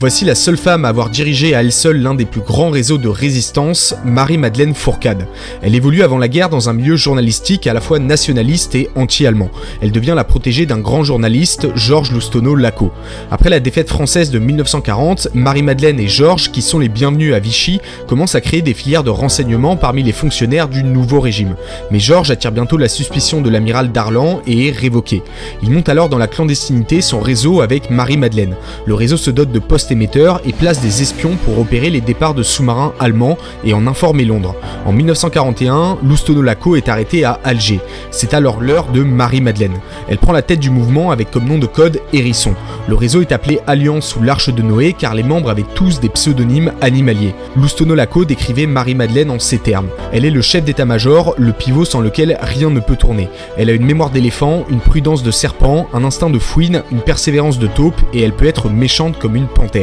Voici la seule femme à avoir dirigé à elle seule l'un des plus grands réseaux de résistance, Marie-Madeleine Fourcade. Elle évolue avant la guerre dans un milieu journalistique à la fois nationaliste et anti-allemand. Elle devient la protégée d'un grand journaliste, Georges Loustonneau-Lacau. Après la défaite française de 1940, Marie-Madeleine et Georges, qui sont les bienvenus à Vichy, commencent à créer des filières de renseignement parmi les fonctionnaires du nouveau régime. Mais Georges attire bientôt la suspicion de l'amiral Darlan et est révoqué. Il monte alors dans la clandestinité son réseau avec Marie-Madeleine. Le réseau se dote de postes émetteurs et place des espions pour opérer les départs de sous-marins allemands et en informer Londres. En 1941, Loustonneau-Lacau est arrêté à Alger. C'est alors l'heure de Marie-Madeleine. Elle prend la tête du mouvement avec comme nom de code Hérisson. Le réseau est appelé Alliance ou l'Arche de Noé car les membres avaient tous des pseudonymes animaliers. Loustonneau-Lacau décrivait Marie-Madeleine en ces termes. Elle est le chef d'état-major, le pivot sans lequel rien ne peut tourner. Elle a une mémoire d'éléphant, une prudence de serpent, un instinct de fouine, une persévérance de taupe et elle peut être méchante comme une panthère.